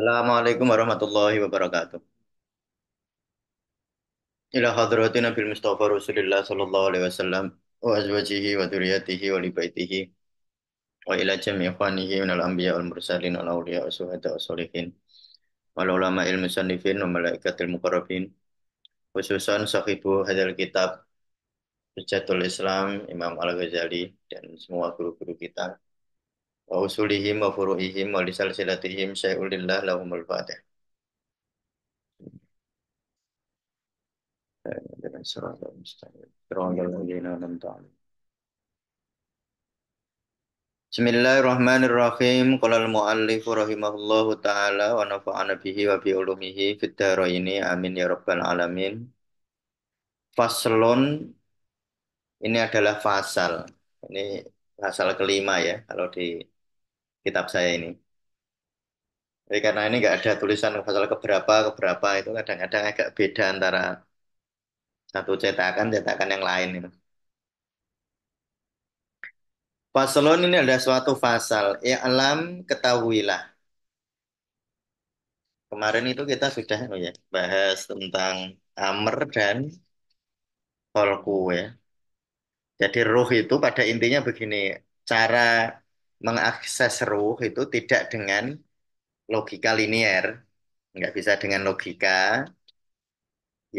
Assalamualaikum warahmatullahi wabarakatuh. Ila hadratin Nabil Mustafa Rasulullah sallallahu alaihi wasallam wa azwajihi wa dzurriyyatihi wa li baitihi wa ila jami' ikhwanihi minal anbiya wal mursalin wal awliya wa syuhada wa sholihin wal ulama il musannifin wa malaikatil muqarrabin khususan sahibu hadzal kitab Hujjatul Islam Imam Al-Ghazali dan semua guru-guru kita wa usulihim wa furu'ihim wa lisalsilatihim syai'ulillah lahumul fatih. Siratal mustaqim. Siratal ladzina an'amta 'alaihim. Bismillahirrahmanirrahim. Qala al-muallif rahimahullahu taala wa nafa'ana bihi wa bi ulumihi fid dharaini amin ya rabbal alamin. Faslun ini adalah fasal. Ini fasal kelima ya kalau di kitab saya ini. Jadi karena ini nggak ada tulisan fasal keberapa keberapa itu kadang-kadang agak beda antara satu cetakan yang lain itu. Faslun ini adalah suatu fasal. I'lam ketahuilah. Kemarin itu kita sudah ya bahas tentang amr dan kholqu ya. Jadi ruh itu pada intinya begini, cara mengakses ruh itu tidak dengan logika linier, nggak bisa dengan logika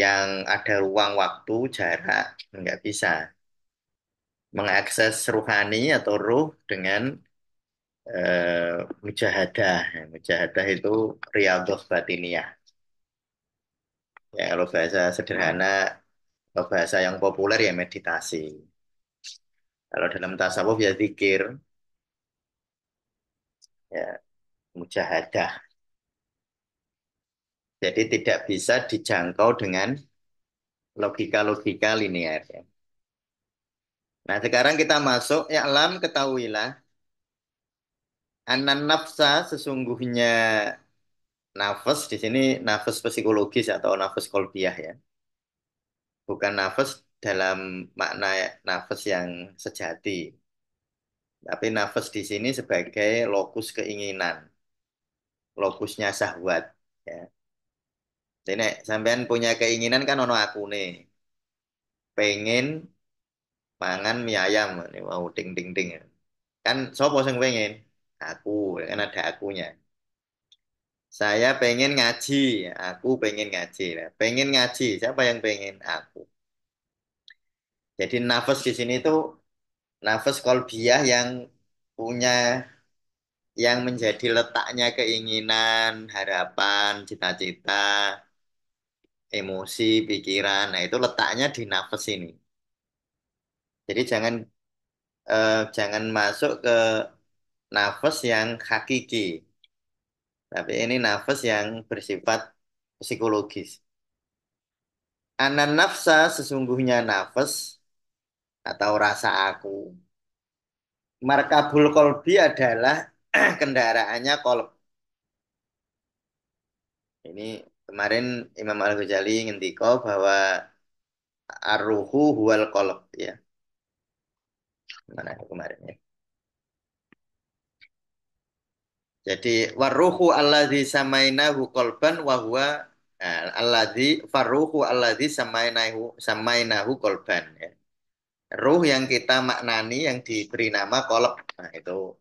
yang ada ruang waktu, jarak, nggak bisa. Mengakses ruhani atau ruh dengan mujahadah. Mujahadah itu riyadhah batiniyah. Ya, kalau bahasa sederhana, kalau bahasa yang populer ya meditasi. Kalau dalam tasawuf ya zikir, ya mujahadah. Jadi tidak bisa dijangkau dengan logika-logika linear. Ya. Nah sekarang kita masuk, ya alam ketahuilah, anan nafsa sesungguhnya nafas di sini nafas psikologis atau nafas kolbiah ya, bukan nafas dalam makna nafas yang sejati, tapi nafas di sini sebagai lokus keinginan, lokusnya syahwat. Ya. Jadi nek sampean punya keinginan kan ono aku nih, pengen mangan mie ayam, ini mau ding ding ding. Kan sopo sing pengen? Aku, kan ada akunya. Saya pengen ngaji, aku pengen ngaji. Nah, pengen ngaji, siapa yang pengen? Aku. Jadi nafas di sini tuh nafas kolbiyah yang punya yang menjadi letaknya keinginan, harapan, cita-cita, emosi, pikiran. Nah, itu letaknya di nafas ini. Jadi jangan masuk ke nafas yang hakiki. Tapi ini nafas yang bersifat psikologis. Anan nafsa sesungguhnya nafas atau rasa aku. Markabul kolbi adalah kendaraannya kolb. Ini kemarin Imam Al-Ghazali ngendiko bahwa arruhu huwal kolb ya. Mana kemarin ya. Jadi warruhu alladzi samainahu kolban wa huwa alladzi farruhu alladzi samainahu kolban ya. Ruh yang kita maknani yang diberi nama kolb. Nah, itu.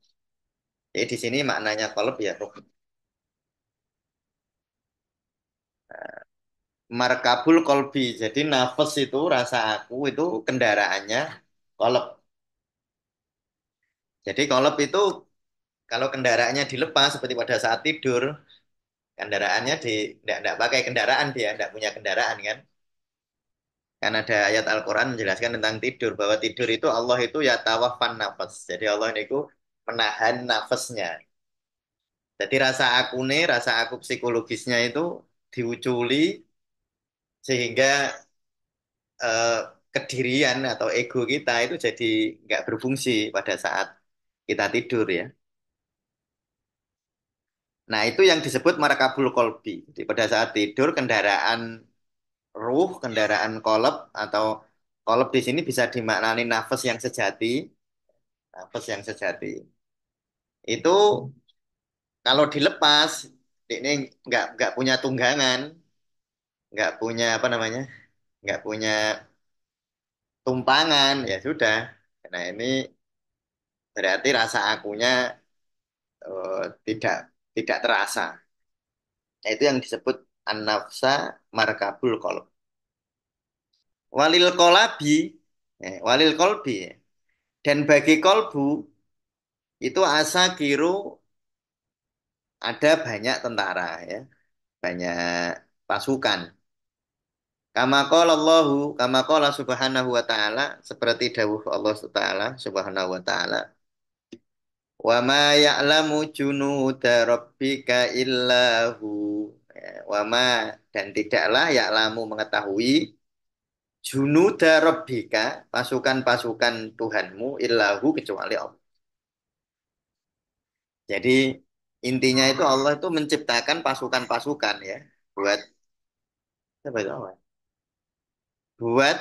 Jadi di sini maknanya kolb ya ruh. Markabul kolbi. Jadi nafas itu rasa aku itu kendaraannya kolb. Jadi kolb itu kalau kendaraannya dilepas seperti pada saat tidur, kendaraannya tidak pakai kendaraan dia, tidak punya kendaraan kan. Kan ada ayat Al-Quran menjelaskan tentang tidur, bahwa tidur itu Allah itu ya tawafan nafas. Jadi Allah itu menahan nafasnya. Jadi rasa aku psikologisnya itu diuculi sehingga eh, kedirian atau ego kita itu jadi nggak berfungsi pada saat kita tidur ya. Nah itu yang disebut marakabul kolbi. Jadi pada saat tidur kendaraan ruh, kendaraan kolab atau kolab di sini bisa dimaknani nafas yang sejati, nafas yang sejati. Itu kalau dilepas ini nggak punya tunggangan, nggak punya apa namanya, nggak punya tumpangan, ya sudah. Nah ini berarti rasa akunya tidak tidak terasa. Nah, itu yang disebut an-nafsa markabul qalb. Walil kolabi, walil kolbi. Dan bagi kolbu itu asa kiru ada banyak tentara ya, banyak pasukan. Kama qala subhanahu wa ta'ala, seperti dawuh Allah Ta'ala, subhanahu wa ta'ala. Wa ma ya'lamu junuda rabbika illahu. Wa ma dan tidaklah ya'lamu mengetahui junuda rabbika pasukan-pasukan Tuhanmu illahu kecuali Allah. Jadi intinya itu Allah itu menciptakan pasukan-pasukan ya buat apa itu apa? Buat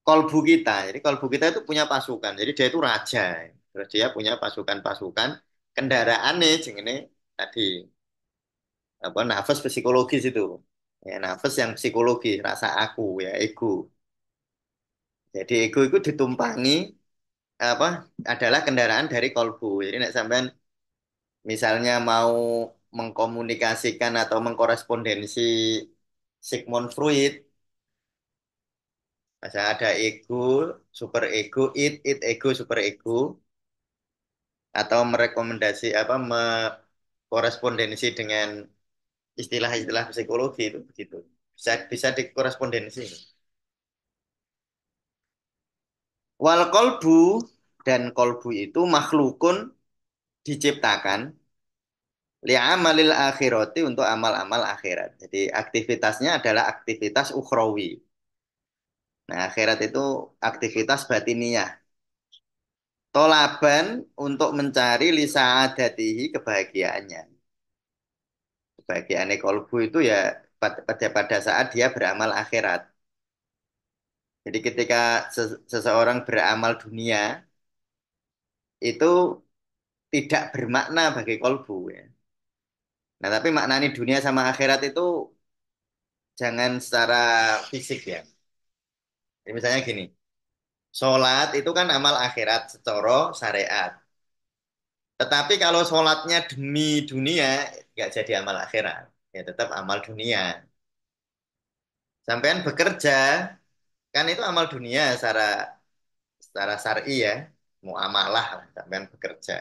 kolbu kita. Jadi kolbu kita itu punya pasukan. Jadi dia itu raja. Terus dia punya pasukan-pasukan kendaraan nih, ini tadi apa nafas psikologis itu. Ya, nafas yang psikologi, rasa aku ya, ego. Jadi ego itu ditumpangi apa adalah kendaraan dari kolbu. Jadi nek sampean misalnya mau mengkomunikasikan atau mengkorespondensi Sigmund Freud, masa ada ego, super ego, it ego, super ego, atau merekomendasi apa korespondensi dengan istilah-istilah psikologi itu begitu. Bisa bisa dikorespondensi. Wal kolbu dan kolbu itu makhlukun diciptakan li'amalil akhirati untuk amal-amal akhirat. Jadi aktivitasnya adalah aktivitas ukhrawi. Nah, akhirat itu aktivitas batiniah. Tolaban untuk mencari lisa adatihi kebahagiaannya. Kebahagiaan kolbu itu ya pada saat dia beramal akhirat. Jadi ketika seseorang beramal dunia itu tidak bermakna bagi kolbu ya. Nah, tapi maknani dunia sama akhirat itu jangan secara fisik ya. Jadi misalnya gini, sholat itu kan amal akhirat secara syariat. Tetapi kalau sholatnya demi dunia, nggak jadi amal akhirat. Ya tetap amal dunia. Sampean bekerja, kan itu amal dunia secara syar'i ya. Muamalah lah, sampean bekerja.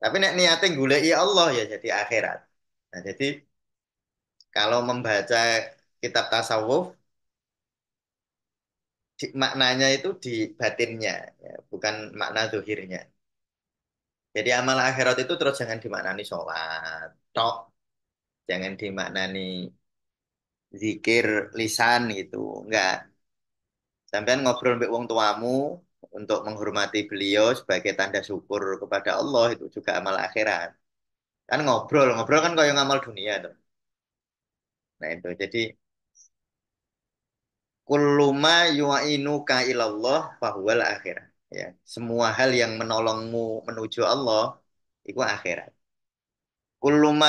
Tapi nek niate goleki Allah ya jadi akhirat. Nah, jadi kalau membaca kitab tasawuf, maknanya itu di batinnya, ya, bukan makna zuhirnya. Jadi amal akhirat itu terus jangan dimaknani sholat, tok, jangan dimaknani zikir lisan gitu, enggak. Sampean ngobrol mbek wong tuamu untuk menghormati beliau sebagai tanda syukur kepada Allah itu juga amal akhirat. Kan ngobrol, ngobrol kan kayak ngamal dunia tuh. Nah itu jadi kulluma yu'inuka ilallah fahuwal akhirah. Ya, semua hal yang menolongmu menuju Allah itu akhirat. Kulluma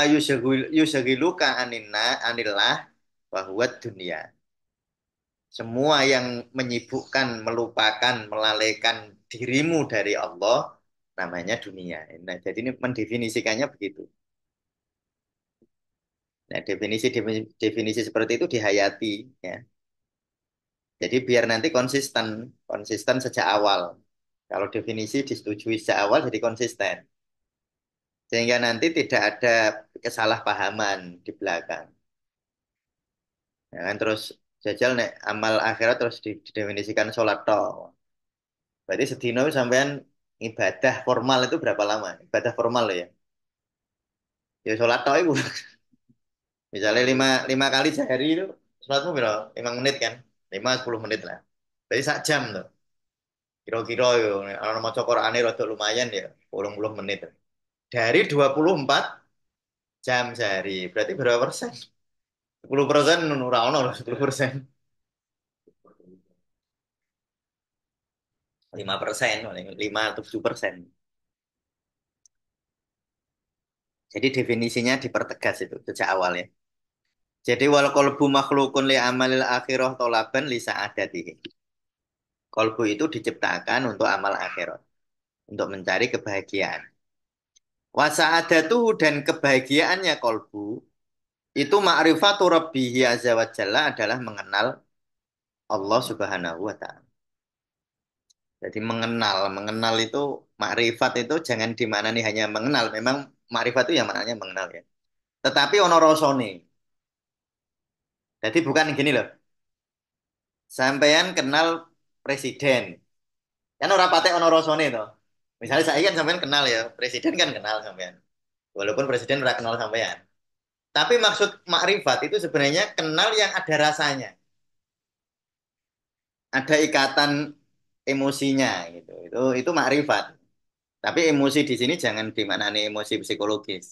yusagiluka anillah fahuwad dunia. Semua yang menyibukkan, melupakan, melalaikan dirimu dari Allah namanya dunia. Nah, jadi ini mendefinisikannya begitu. Nah, definisi seperti itu dihayati ya. Jadi biar nanti konsisten, konsisten sejak awal. Kalau definisi disetujui sejak awal jadi konsisten. Sehingga nanti tidak ada kesalahpahaman di belakang. Ya kan terus jajal nek amal akhirat terus didefinisikan sholat toh. Berarti sedino sampean ibadah formal itu berapa lama? Ibadah formal loh ya. Ya sholat toh itu. Misalnya lima kali sehari itu sholatmu berapa? 5 menit kan? 5-10 menit lah. Berarti sak jam tuh. Kira-kira yo, kalau mau cokor aneh rada lumayan ya, 40 menit. Dari 24 jam sehari, berarti berapa persen? 10%, ora ono loh 10%. 5%, paling 5 atau 7%. Jadi definisinya dipertegas itu sejak awal ya. Jadi wal qalbu makhlukun li amalil akhirah tolaban li sa'adatihi. Kolbu itu diciptakan untuk amal akhirat, untuk mencari kebahagiaan. Wa sa'adatuhu dan kebahagiaannya kolbu itu ma'rifatu rabbihi azza wa jalla adalah mengenal Allah Subhanahu wa taala. Jadi mengenal itu makrifat itu jangan dimaknani hanya mengenal. Memang makrifat itu ya maknanya mengenal ya. Tetapi ono rasane. Jadi bukan gini loh. Sampean kenal presiden. Kan ora patek ono rasane to. Misalnya saya kan sampean kenal ya, presiden kan kenal sampean. Walaupun presiden ora kenal sampean. Tapi maksud makrifat itu sebenarnya kenal yang ada rasanya. Ada ikatan emosinya gitu. Itu makrifat. Tapi emosi di sini jangan dimaknani emosi psikologis.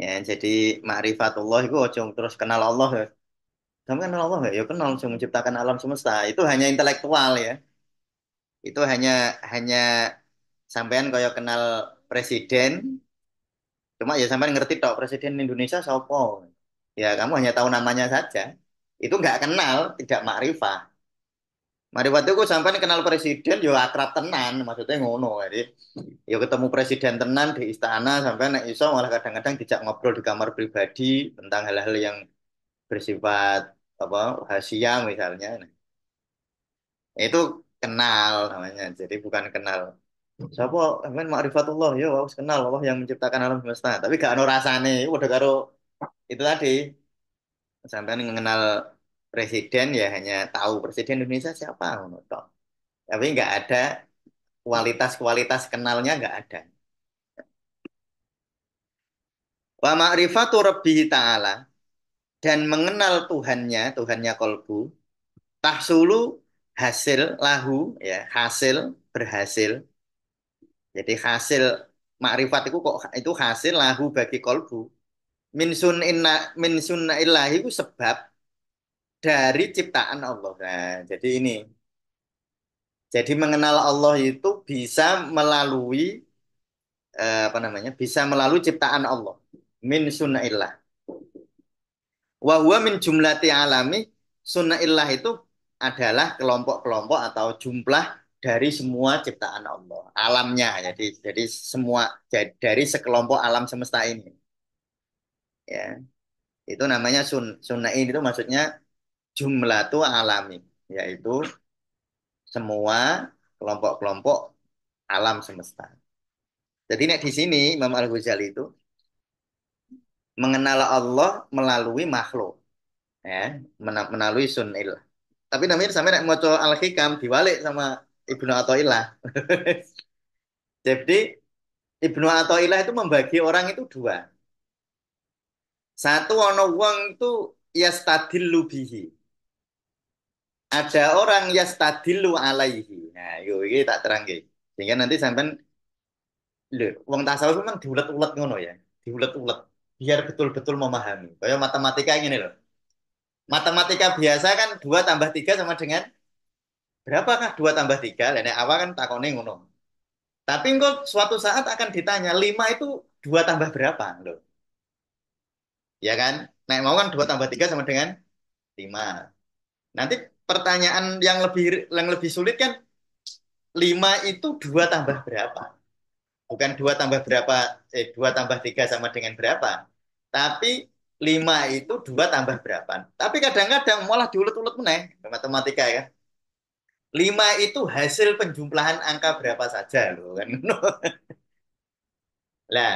Ya, jadi ma'rifatullah itu ojo terus kenal Allah ya. Kamu kenal Allah ya? Ya kenal, cuma menciptakan alam semesta. Itu hanya intelektual ya. Itu hanya sampean kaya kenal presiden, cuma ya sampean ngerti tok presiden Indonesia siapa. Ya kamu hanya tahu namanya saja. Itu nggak kenal, tidak makrifah. Makrifat itu sampean kenal presiden, ya akrab tenan, maksudnya ngono. Jadi, ya ketemu presiden tenan di istana, sampean nek iso malah kadang-kadang dijak ngobrol di kamar pribadi tentang hal-hal yang bersifat apa rahasia misalnya. Nah, itu kenal namanya. Jadi bukan kenal. Siapa kan ma'rifatullah ya harus kenal Allah yang menciptakan alam semesta. Tapi gak ono rasane. Udah karo itu tadi sampai mengenal presiden ya hanya tahu presiden Indonesia siapa ngono tok. Tapi nggak ada kualitas-kualitas kenalnya nggak ada. Wa ma'rifatu rabbihi ta'ala dan mengenal Tuhannya kolbu tahsulu hasil lahu ya hasil berhasil jadi hasil makrifat itu kok itu hasil lahu bagi kolbu min sunna illahi itu sebab dari ciptaan Allah nah jadi mengenal Allah itu bisa melalui apa namanya bisa melalui ciptaan Allah min sunna illah wa huwa min jumlati alami sunnah illah itu adalah kelompok-kelompok atau jumlah dari semua ciptaan Allah, alamnya. Jadi semua dari sekelompok alam semesta ini, ya. Itu namanya sunnah ini itu maksudnya jumlah tuh alami, yaitu semua kelompok-kelompok alam semesta. Jadi nek di sini Imam Al-Ghazali itu mengenal Allah melalui makhluk, ya, melalui sunnah. Tapi namanya sampai nek maca Al-Hikam diwalik sama Ibnu Athaillah. Jadi Ibnu Athaillah itu membagi orang itu dua. Satu ono wong itu yastadillu bihi. Ada orang yastadillu alaihi. Nah, iki tak terangke. Sehingga nanti sampean lho, wong tasawuf memang diulet-ulet ngono ya. Diulet-ulet biar betul-betul memahami. Kayak matematika ini loh. Matematika biasa kan 2 tambah 3 sama dengan berapakah 2 tambah 3? Lah awal kan takone ngono. Tapi engkau suatu saat akan ditanya, 5 itu 2 tambah berapa? Loh. Ya kan? Nah, mau kan 2 tambah 3 sama dengan 5. Nanti pertanyaan yang lebih sulit kan, 5 itu 2 tambah berapa? Bukan 2 tambah berapa, 2 tambah 3 sama dengan berapa? Tapi 5 itu 2 tambah berapa? Tapi kadang-kadang malah diulet-ulet meneh, matematika ya. 5 itu hasil penjumlahan angka berapa saja loh kan. Lah,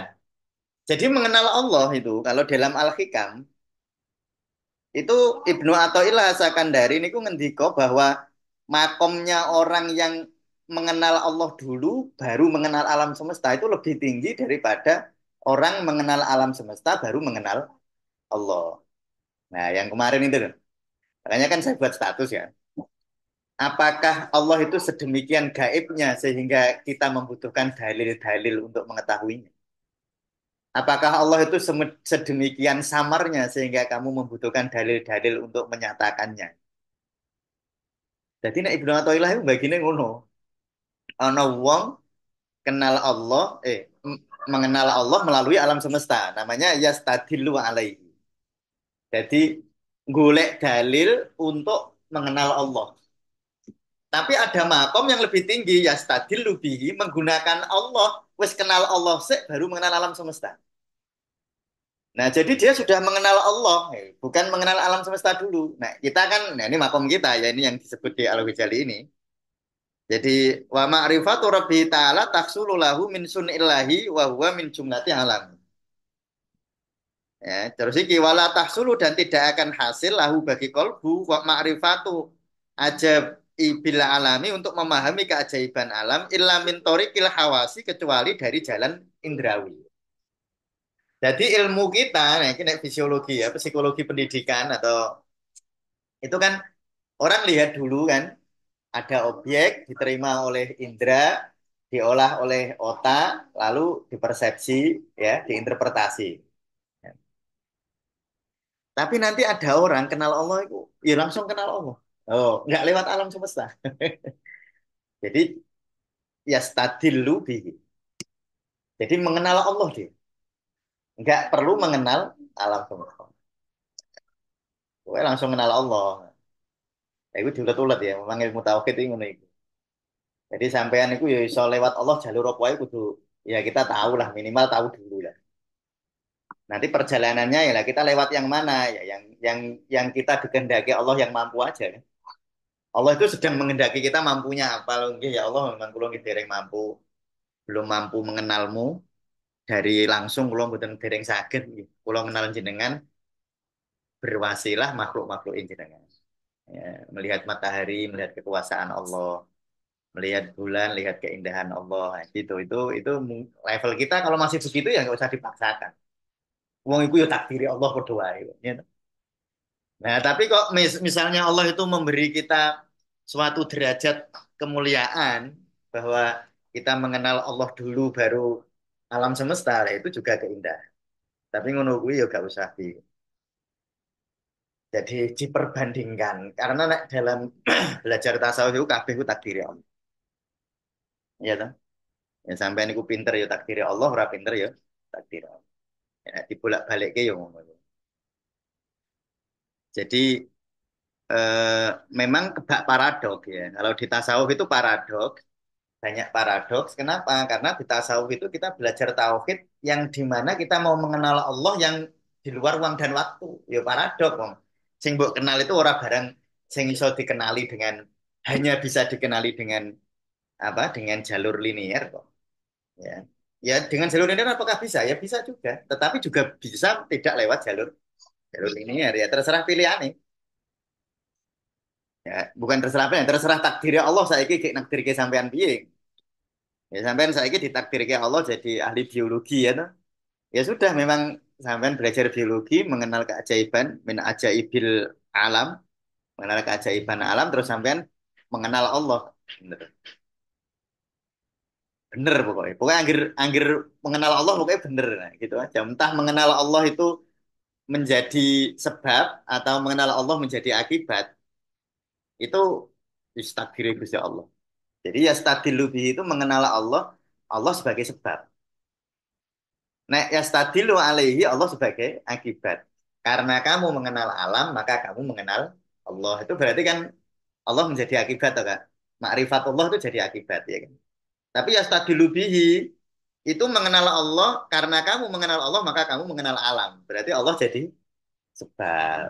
jadi mengenal Allah itu kalau dalam Al-Hikam itu Ibnu Athaillah Sakandari niku ngendika bahwa makomnya orang yang mengenal Allah dulu baru mengenal alam semesta itu lebih tinggi daripada orang mengenal alam semesta baru mengenal Allah. Nah, yang kemarin itu loh. Makanya kan saya buat status ya. Apakah Allah itu sedemikian gaibnya sehingga kita membutuhkan dalil-dalil untuk mengetahuinya? Apakah Allah itu sedemikian samarnya sehingga kamu membutuhkan dalil-dalil untuk menyatakannya? Jadi nek Ibnu Athaillah itu bagine ngono. Ana wong kenal Allah, mengenal Allah melalui alam semesta. Namanya yastadillu alaihi. Jadi golek dalil untuk mengenal Allah. Tapi ada makom yang lebih tinggi yastadillu bihi menggunakan Allah. Wis kenal Allah sih baru mengenal alam semesta. Nah, jadi dia sudah mengenal Allah, bukan mengenal alam semesta dulu. Nah, kita kan, nah ini makom kita ya, ini yang disebut di Al-Ghazali ini. Jadi wa ma'rifatu rabbi ta'ala tahsulu lahu min sunillahi wa huwa min jumlati alam. Ya, terus iki wala tahsulu dan tidak akan hasil lahu bagi kolbu wa ma'rifatu ajab ibil alami untuk memahami keajaiban alam illa min tariqil hawasi kecuali dari jalan indrawi. Jadi ilmu kita, nah ini fisiologi ya, psikologi pendidikan atau itu kan orang lihat dulu kan ada objek diterima oleh indera, diolah oleh otak, lalu dipersepsi, ya, diinterpretasi. Tapi nanti ada orang kenal Allah itu, ya langsung kenal Allah. Oh, nggak lewat alam semesta. Jadi ya stadillu bihi. Jadi mengenal Allah dia. Nggak perlu mengenal alam semesta. Pokoknya langsung kenal Allah. Ya, itu diulet-ulet ya, memang ilmu tauhid itu ngono iku. Jadi sampean itu ya iso lewat Allah jalur apa ae kudu ya kita tahu lah minimal tahu dulu lah. Nanti perjalanannya ya lah kita lewat yang mana ya yang kita dikehendaki Allah yang mampu aja kan. Allah itu sedang menghendaki kita mampunya apa nggih ya Allah memang kula nggih dereng mampu belum mampu mengenalmu dari langsung kula mboten dereng saged nggih. Kula kenal jenengan berwasilah makhluk-makhluk jenengan. Ya, melihat matahari, melihat kekuasaan Allah, melihat bulan, lihat keindahan Allah. Nah, gitu. Itu level kita kalau masih begitu ya nggak usah dipaksakan. Wong itu ya takdiri Allah padha wae. Ya. Nah, tapi kok misalnya Allah itu memberi kita suatu derajat kemuliaan bahwa kita mengenal Allah dulu baru alam semesta, nah, itu juga keindahan. Tapi ngono kuwi ya gak usah jadi diperbandingkan karena nek dalam belajar tasawuf itu kabeh ku takdiri Allah. Iya toh? Ya sampean iku pinter ya takdiri Allah, ora pinter ya takdir Allah. Ya, dibolak-balikke ya ngono. Jadi memang kebak paradok ya. Kalau di tasawuf itu paradok, banyak paradoks. Kenapa? Karena di tasawuf itu kita belajar tauhid yang di mana kita mau mengenal Allah yang di luar ruang dan waktu. Ya paradok, Bang. Sing mbok kenal itu orang barang sing iso dikenali dengan hanya bisa dikenali dengan apa? Dengan jalur linear kok. Ya. Ya dengan jalur linear apakah bisa? Ya bisa juga. Tetapi juga bisa tidak lewat jalur jalur linear ya terserah pilihan. Ya, bukan terserah apa ya, terserah takdirnya Allah saiki kayak nakdirke sampean piye. Ya sampean saiki ditakdirke Allah jadi ahli biologi ya toh. Ya sudah memang sampean belajar biologi, mengenal keajaiban min ajaibil alam, mengenal keajaiban alam terus sampean mengenal Allah. Bener. Bener pokoknya. Pokoknya anggir anggir mengenal Allah pokoknya bener nah, gitu aja. Entah mengenal Allah itu menjadi sebab atau mengenal Allah menjadi akibat, itu takdir Gusti Allah. Jadi ya stadilu bihi itu mengenal Allah, Allah sebagai sebab. Nek ya stadilu alaihi Allah sebagai akibat. Karena kamu mengenal alam, maka kamu mengenal Allah. Itu berarti kan Allah menjadi akibat, toh, Kak? Makrifat Allah itu jadi akibat, ya kan? Tapi ya stadilu bihi itu mengenal Allah, karena kamu mengenal Allah, maka kamu mengenal alam. Berarti Allah jadi sebab.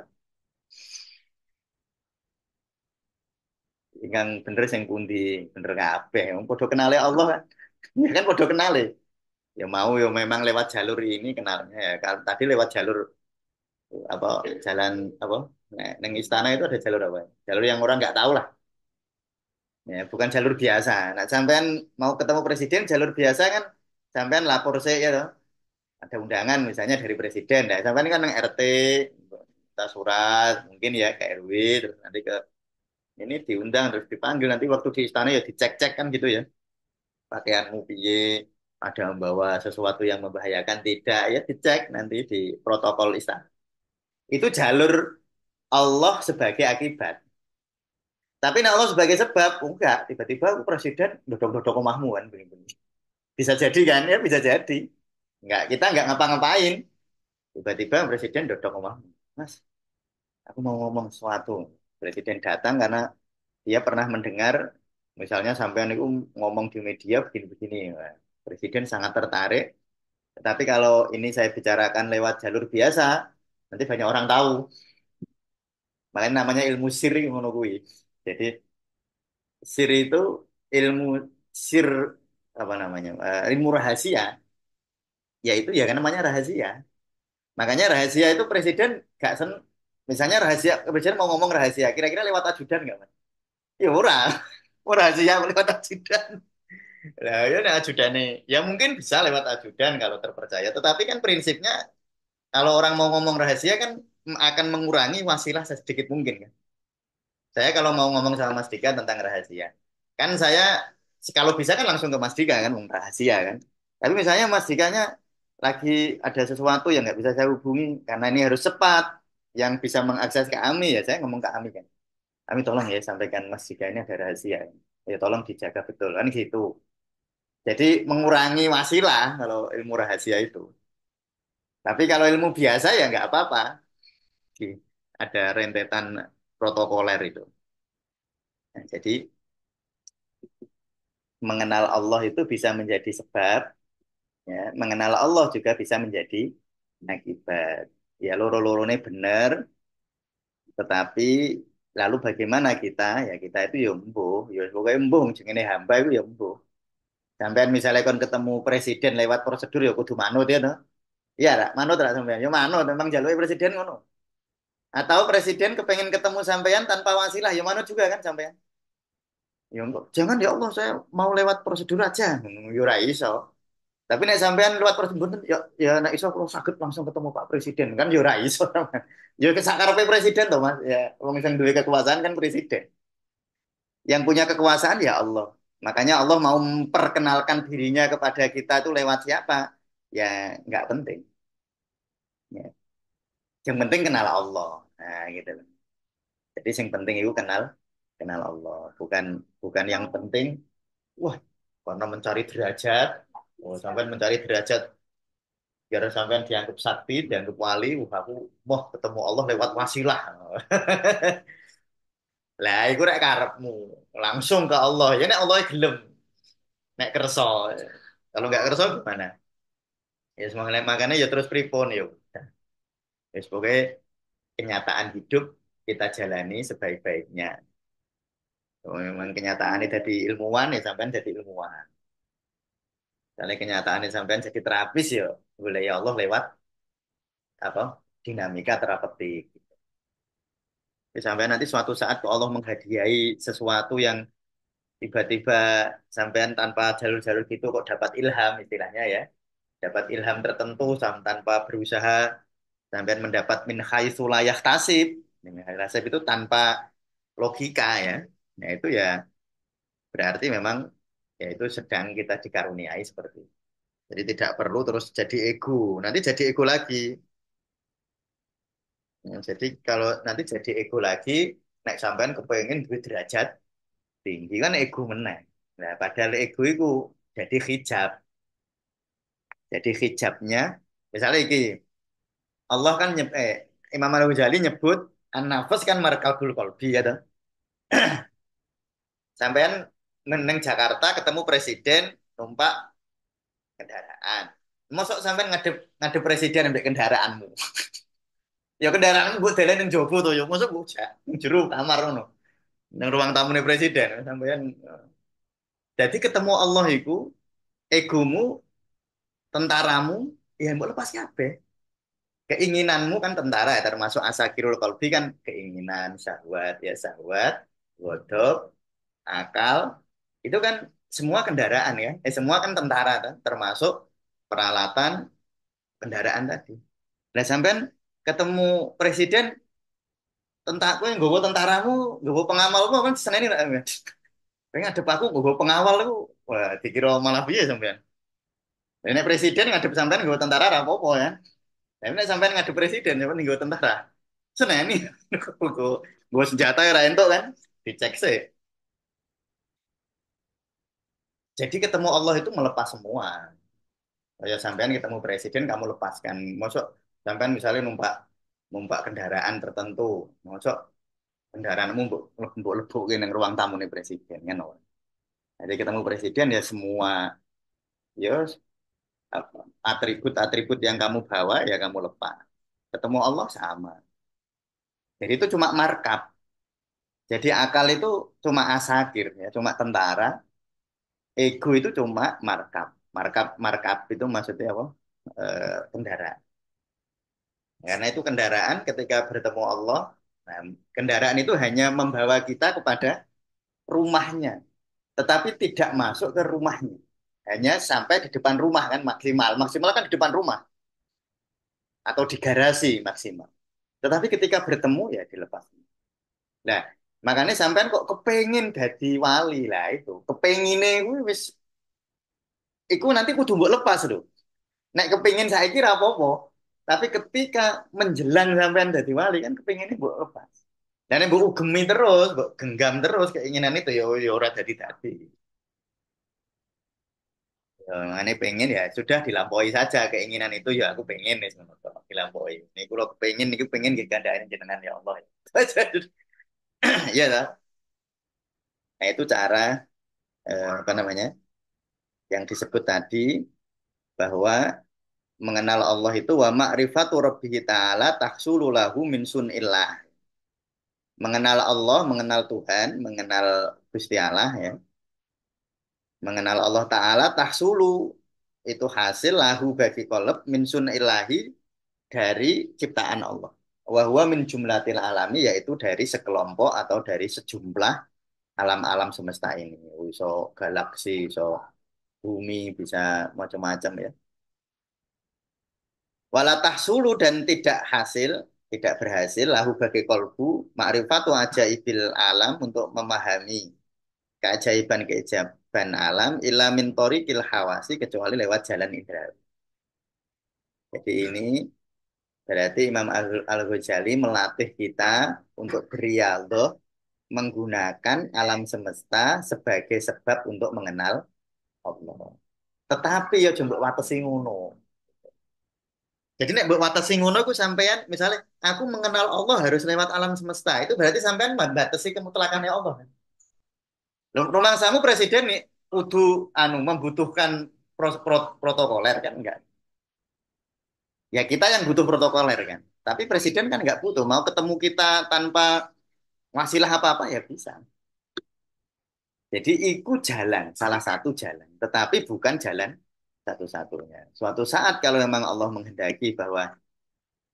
Yang bener sing pundi, bener kabeh. Wong padha kenale Allah kan. Ya kan padha kenale. Ya mau ya memang lewat jalur ini kenalnya ya. Kalau tadi lewat jalur apa jalan apa nah, neng istana itu ada jalur apa jalur yang orang nggak tahu lah ya bukan jalur biasa nah sampean mau ketemu presiden jalur biasa kan sampean lapor saya ya toh. Ada undangan misalnya dari presiden nah sampean kan neng RT kita surat mungkin ya ke RW terus nanti ke ini diundang terus dipanggil nanti waktu di istana ya dicek-cek kan gitu ya pakaianmu piye ada membawa sesuatu yang membahayakan tidak ya dicek nanti di protokol istana itu jalur Allah sebagai akibat. Tapi nek Allah sebagai sebab, enggak. Tiba-tiba aku presiden dodok-dodok omahmu kan begini. Bisa jadi kan? Ya bisa jadi. kita nggak ngapa-ngapain. Tiba-tiba presiden dodok ngomong, Mas, aku mau ngomong sesuatu. Presiden datang karena dia pernah mendengar, misalnya sampean itu ngomong di media begini-begini. Wah, presiden sangat tertarik. Tetapi kalau ini saya bicarakan lewat jalur biasa, nanti banyak orang tahu. Makanya namanya ilmu sir ngono kuwi. Jadi sir itu ilmu sir apa namanya? Ilmu rahasia, yaitu ya kan namanya rahasia. Makanya rahasia itu presiden gak sen misalnya rahasia presiden mau ngomong rahasia, kira-kira lewat ajudan nggak, Mas? Ya ora. Oh, rahasia lewat ajudan. Lah ya nek ajudane ya mungkin bisa lewat ajudan kalau terpercaya, tetapi kan prinsipnya kalau orang mau ngomong rahasia kan akan mengurangi wasilah sedikit mungkin kan. Saya kalau mau ngomong sama Mas Dika tentang rahasia, kan saya kalau bisa kan langsung ke Mas Dika kan, ngomong rahasia kan. Tapi misalnya Mas Dikanya lagi ada sesuatu yang nggak bisa saya hubungi karena ini harus cepat, yang bisa mengakses ke Ami ya saya ngomong ke Ami kan. Ami tolong ya sampaikan Mas Dika ini ada rahasia. Ya tolong dijaga betul kan gitu. Jadi mengurangi wasilah kalau ilmu rahasia itu. Tapi kalau ilmu biasa ya nggak apa-apa. Ada rentetan protokoler itu. Nah, jadi mengenal Allah itu bisa menjadi sebab, ya, mengenal Allah juga bisa menjadi akibat. Ya loro-lorone benar, tetapi lalu bagaimana kita? Ya kita itu ya embuh, ya pokoknya embuh, jenenge hamba itu ya embuh. Sampean misalnya kon ketemu presiden lewat prosedur ya kudu manut ya toh. Iya lah, manut lah sampean. Ya manut, memang jalur presiden ngono. Atau presiden kepengen ketemu sampean tanpa wasilah, ya manut juga kan sampean. Ya enggak, jangan ya Allah saya mau lewat prosedur aja. Ya ora iso. Tapi nek sampean lewat prosedur ya ya nek iso kalau sakit langsung ketemu Pak Presiden kan ya ora iso. Ya kesakarepe presiden toh Mas. Ya wong sing duwe kekuasaan kan presiden. Yang punya kekuasaan ya Allah. Makanya Allah mau memperkenalkan dirinya kepada kita itu lewat siapa? Ya nggak penting. Ya. Yang penting kenal Allah. Nah, gitu. Jadi yang penting itu kenal kenal Allah. Bukan bukan yang penting wah karena mencari derajat. Oh, sampai mencari derajat biar sampean dianggap sakti, dianggap wali, aku mau ketemu Allah lewat wasilah. Lah, iku rek karepmu. Langsung ke Allah. Ya nek Allah gelem, nek kersa. Kalau nggak kersa gimana? Ya semangat makanya ya terus pripun yuk. Ya sebagai kenyataan hidup kita jalani sebaik-baiknya. Kalau memang kenyataannya jadi ilmuwan ya sampean jadi ilmuwan. Kalau kenyataannya sampean jadi terapis ya boleh ya Allah lewat apa dinamika terapeutik. Ya, sampai nanti suatu saat kok Allah menghadiahi sesuatu yang tiba-tiba sampean tanpa jalur-jalur gitu kok dapat ilham istilahnya ya. Dapat ilham tertentu tanpa berusaha sampean mendapat min haitsu la yahtasib. Min haitsu la yahtasib itu tanpa logika ya. Nah itu ya berarti memang ya itu sedang kita dikaruniai seperti itu. Jadi tidak perlu terus jadi ego. Nanti jadi ego lagi. Ya, jadi kalau nanti jadi ego lagi, naik sampean kepengen duit derajat tinggi kan ego menang. Nah, padahal ego itu jadi hijab. Jadi hijabnya, misalnya iki, Allah kan Imam Al-Ghazali nyebut an-nafas kan markabul qalbi ya toh. Sampean neng Jakarta ketemu presiden numpak kendaraan. Masuk sampean ngadep ngadep presiden ambek kendaraanmu. Ya kendaraanmu buat jalan yang jopo tuh, ya masuk bujak, jero kamar ngono. Nang ruang tamu presiden sampean. Jadi ketemu Allah itu egomu, tentaramu, ya mbok lepas kabeh. Keinginanmu kan tentara ya, termasuk asakirul qalbi kan keinginan, syahwat, ya syahwat, godok, akal, itu kan semua kendaraan ya, semua kan tentara kan, termasuk peralatan kendaraan tadi. Nah sampean ketemu presiden, tentara yang gue tentaramu, gue pengamalmu kan seneni lah ya. Pengen ngadep aku, gue pengawal itu, wah dikira malah biasa sampean. Ini presiden ngadep sampean gue tentara apa-apa ya. Tapi nek sampean ngadu presiden, sampean nggo tentara. Seneni. Gue senjata ya entuk kan. Dicek sih. Jadi ketemu Allah itu melepas semua. Ya sampean ketemu presiden kamu lepaskan. Mosok sampean misalnya numpak numpak kendaraan tertentu, mosok kendaraanmu mbok mbok lebukin yang ruang tamu nih presiden kan. Oh. Jadi ketemu presiden ya semua ya atribut-atribut yang kamu bawa ya kamu lepas. Ketemu Allah sama. Jadi itu cuma markup. Jadi akal itu cuma asakir ya, cuma tentara. Ego itu cuma markup. Markup itu maksudnya apa? Kendaraan. Karena itu kendaraan ketika bertemu Allah, nah, kendaraan itu hanya membawa kita kepada rumahnya, tetapi tidak masuk ke rumahnya. Hanya sampai di depan rumah kan maksimal. Maksimal kan di depan rumah atau di garasi maksimal. Tetapi ketika bertemu ya dilepas. Nah, makanya sampean kok kepengin jadi wali lah itu. Kepengine kuwi wis iku nanti kudu mbok lepas lho. Nek kepengin saiki ra apa-apa. Tapi ketika menjelang sampean jadi wali kan kepengine mbok lepas. Dan mbok ugemi terus, mbok genggam terus keinginan itu ya ora dadi-dadi. Ya, ane pengen ya sudah dilampaui saja keinginan itu ya aku pengen nih ngono tok, dilampaui. Ini kalau pengen niku pengen nggih gandane jenengan ya Allah. Iya lah. Nah, itu cara apa namanya? Yang disebut tadi bahwa mengenal Allah itu wa ma'rifatu rabbihi ta'ala tahsulu lahu min sunillah. Mengenal Allah, mengenal Tuhan, mengenal Gusti Allah ya. Mengenal Allah Ta'ala tahsulu itu hasil lahu bagi kolab min sunillahi dari ciptaan Allah. Wahwa min jumlatil alami yaitu dari sekelompok atau dari sejumlah alam-alam semesta ini. So galaksi, so bumi bisa macam-macam ya. Wala tahsulu dan tidak hasil, tidak berhasil lahu bagi kolbu ma'rifatu ajaibil alam untuk memahami keajaiban-keajaiban alam illa min tariqil hawasi kecuali lewat jalan indera. Jadi ini berarti Imam Al-Ghazali melatih kita untuk beriadah menggunakan alam semesta sebagai sebab untuk mengenal Allah. Tetapi ya jumbo watesi ngono. Jadi nek mbok watesi ngono ku sampean misalnya aku mengenal Allah harus lewat alam semesta. Itu berarti sampean membatasi kemutlakannya Allah. Rumah samu presiden nih kudu anu membutuhkan protokoler kan enggak. Ya kita yang butuh protokoler kan. Tapi presiden kan nggak butuh. Mau ketemu kita tanpa wasilah apa-apa ya bisa. Jadi itu jalan, salah satu jalan. Tetapi bukan jalan satu-satunya. Suatu saat kalau memang Allah menghendaki bahwa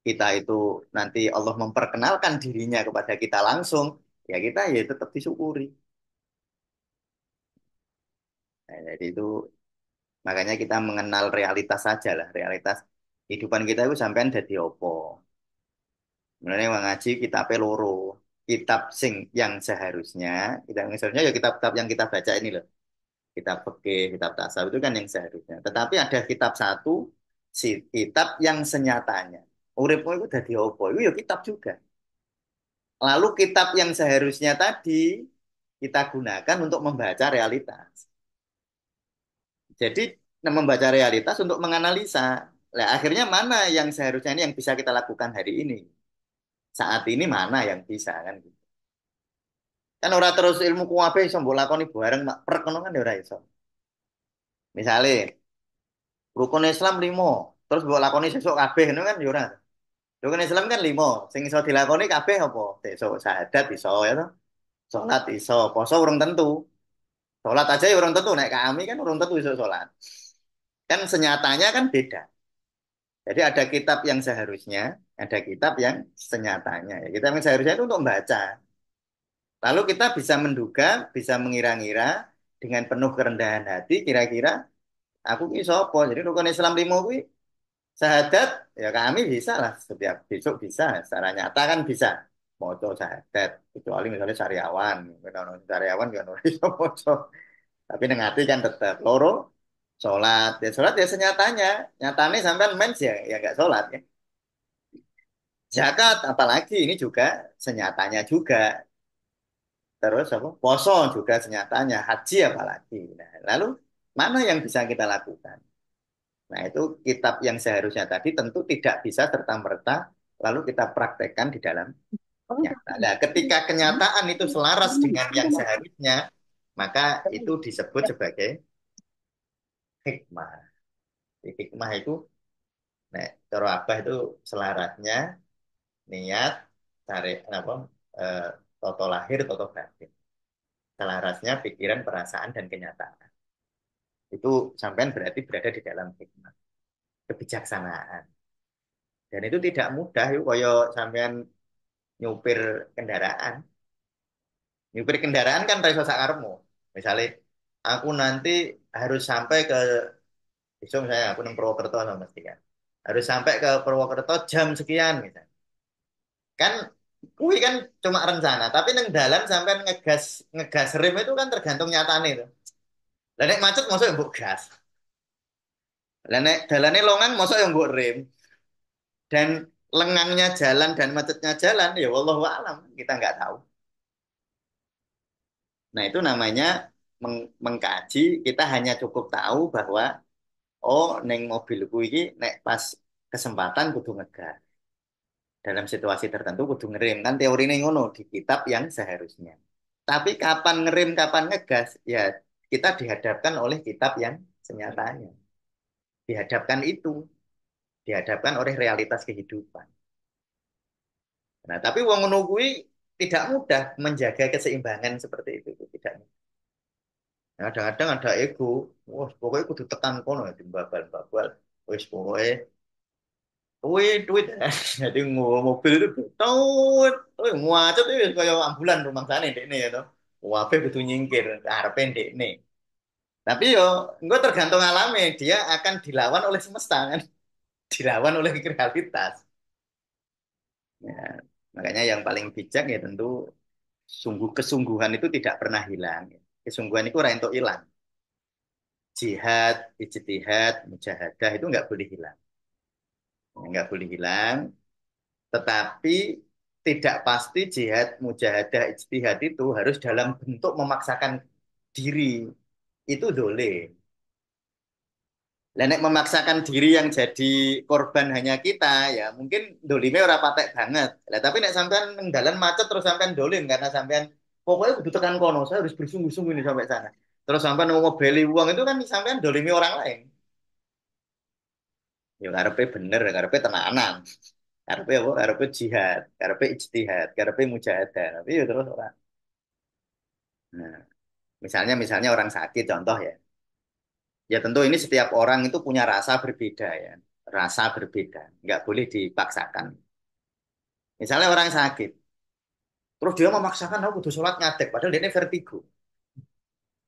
kita itu nanti Allah memperkenalkan dirinya kepada kita langsung, ya kita ya tetap disyukuri. Nah, jadi itu makanya kita mengenal realitas saja lah, realitas kehidupan kita itu sampean jadi opo. Sebenarnya ngaji kitabnya loro. Kitab sing yang seharusnya, kita yang seharusnya ya kitab-kitab yang kita baca ini loh. Kitab fikih, kitab tasawuf itu kan yang seharusnya. Tetapi ada kitab satu, si kitab yang senyatanya. Uripmu itu dadi opo? Itu ya kitab juga. Lalu kitab yang seharusnya tadi kita gunakan untuk membaca realitas. Jadi membaca realitas untuk menganalisa. Nah, akhirnya mana yang seharusnya ini yang bisa kita lakukan hari ini? Saat ini mana yang bisa kan? Kan ora terus ilmu kuwabe iso mbok lakoni bareng mak prek ngono kan ya ora iso. Misale rukun Islam limo, terus mbok lakoni sesuk kabeh ngono kan ya ora. Rukun Islam kan limo, sing iso dilakoni kabeh apa? Sesuk syahadat iso ya toh. Salat iso, poso urung tentu. Salat aja ya urung tentu, nek kami kan urung tentu iso salat. Kan senyatanya kan beda. Jadi ada kitab yang seharusnya, ada kitab yang senyatanya. Ya, kitab yang seharusnya itu untuk membaca. Lalu kita bisa menduga, bisa mengira-ngira dengan penuh kerendahan hati, kira-kira aku ki sapa? Jadi rukun Islam limo kuwi syahadat ya kami bisa lah setiap besok bisa secara nyata kan bisa maca syahadat kecuali misalnya sariawan, kalau sariawan kan ora iso maca. Tapi nang ati kan tetap loro sholat ya senyatanya, nyatanya sampean mens ya ya nggak sholat ya. Zakat apalagi ini juga senyatanya juga. Terus apa? Poso juga senyatanya, haji apalagi. Nah, lalu mana yang bisa kita lakukan? Nah, itu kitab yang seharusnya tadi tentu tidak bisa serta-merta lalu kita praktekkan di dalam nyata. Nah, ketika kenyataan itu selaras dengan yang seharusnya, maka itu disebut sebagai hikmah. Jadi, hikmah itu, nah, cara Abah itu selarasnya niat, cari apa, eh, toto lahir, toto batin. Selarasnya pikiran, perasaan, dan kenyataan. Itu sampean berarti berada di dalam hikmah, kebijaksanaan. Dan itu tidak mudah, yuk, koyo sampean nyupir kendaraan. Nyupir kendaraan kan reso sakarmu. Misalnya, aku nanti harus sampai ke, besok misalnya aku nang Purwokerto sama mesti kan. Harus sampai ke Purwokerto jam sekian misalnya. Kan kui kan cuma rencana, tapi neng dalan sampai ngegas ngegas rem itu kan tergantung nyatane itu. Lah nek macet mosok yang mbok gas. Lah nek dalane longan mosok yang mbok rem. Dan lengangnya jalan dan macetnya jalan ya wallahu alam, kita nggak tahu. Nah, itu namanya mengkaji, kita hanya cukup tahu bahwa oh neng mobilku ini nek pas kesempatan kudu ngegas. Dalam situasi tertentu kudu ngerem. Kan teorinya ngono di kitab yang seharusnya. Tapi kapan ngerem, kapan ngegas, ya kita dihadapkan oleh kitab yang senyatanya. Dihadapkan itu, dihadapkan oleh realitas kehidupan. Nah, tapi wong ngono kuwi tidak mudah menjaga keseimbangan seperti itu. Tidak mudah. Nah, kadang-kadang ada ego. Wah, pokoknya kudu tekan kono ya, babal-babal. Wis pokoknya duit, duit. Jadi mobil itu tut, macet itu kayak ambulan rumah sana dek nih ya toh. Wabe butuh nyingkir, karepe ndekne. Tapi yo, enggak tergantung alamnya, dia akan dilawan oleh semesta kan, dilawan oleh realitas. Ya, makanya yang paling bijak ya tentu kesungguhan itu tidak pernah hilang. Kesungguhan itu orang untuk hilang. Jihad, ijtihad, mujahadah itu nggak boleh hilang. Nggak boleh hilang. Tetapi tidak pasti jihad, mujahadah, ijtihad itu harus dalam bentuk memaksakan diri. Itu boleh. Nenek memaksakan diri yang jadi korban hanya kita, ya mungkin dolime ora patek banget. Lah tapi nek sampean neng dalan macet terus sampean dolim karena sampean pokoknya kudu tekan kono, saya harus bersungguh-sungguh ini sampai sana. Terus sampean mau beli uang itu kan sampean dolimi orang lain. Ya karepe bener, karepe tenanan. Karepe apa? Karepe jihad, karepe ijtihad, karepe mujahadah. Tapi ya terus ora. Nah, misalnya orang sakit contoh ya. Ya tentu ini setiap orang itu punya rasa berbeda ya. Rasa berbeda, nggak boleh dipaksakan. Misalnya orang sakit, terus dia memaksakan aku kudu sholat ngadeg, padahal dia ini vertigo.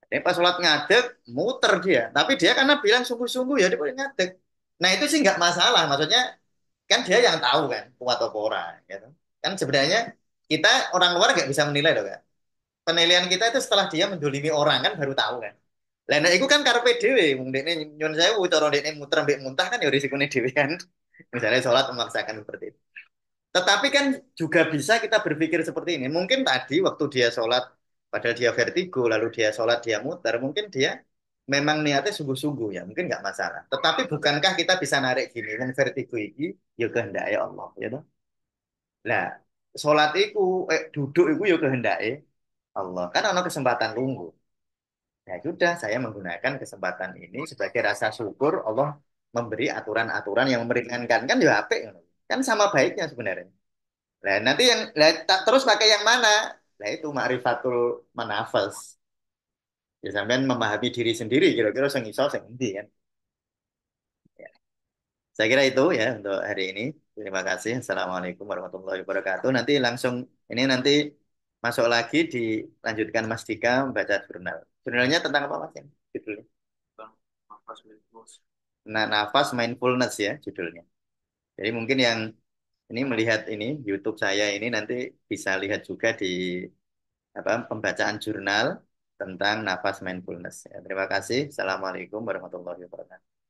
Dia pas sholat ngadeg, muter dia. Tapi dia karena bilang sungguh-sungguh ya dia boleh ngadeg. Nah itu sih nggak masalah, maksudnya kan dia yang tahu kan kuat atau ora, gitu. Kan sebenarnya kita orang luar nggak bisa menilai loh kan. Penilaian kita itu setelah dia mendolimi orang kan baru tahu kan. Lah nek iku kan karepe dhewe, wong dekne nyun sewu cara dekne muter mbek muntah kan ya risikone dhewe kan. Misalnya sholat memaksakan seperti itu. Tetapi kan juga bisa kita berpikir seperti ini. Mungkin tadi waktu dia sholat, padahal dia vertigo, lalu dia sholat, dia muter, mungkin dia memang niatnya sungguh-sungguh ya, mungkin nggak masalah. Tetapi bukankah kita bisa narik gini, wong vertigo ini, ya kehendak ya Allah, ya toh? Lah, sholat itu, duduk itu ya kehendak Allah. Kan ada kesempatan lunggu. Ya sudah, saya menggunakan kesempatan ini sebagai rasa syukur Allah memberi aturan-aturan yang meringankan. Kan ya apik. Kan sama baiknya sebenarnya. Nah, nanti yang lah, terus pakai yang mana? Nah, itu ma'rifatul manafas. Ya sampean memahami diri sendiri kira-kira sing iso sing endi kan. Ya. Saya kira itu ya untuk hari ini. Terima kasih. Assalamualaikum warahmatullahi wabarakatuh. Nanti langsung ini nanti masuk lagi dilanjutkan Mas Dika membaca jurnal. Jurnalnya tentang apa Mas? Judulnya? Nah, nafas mindfulness ya judulnya. Jadi mungkin yang ini melihat ini YouTube saya ini nanti bisa lihat juga di apa pembacaan jurnal tentang nafas mindfulness. Ya, terima kasih. Assalamualaikum warahmatullahi wabarakatuh.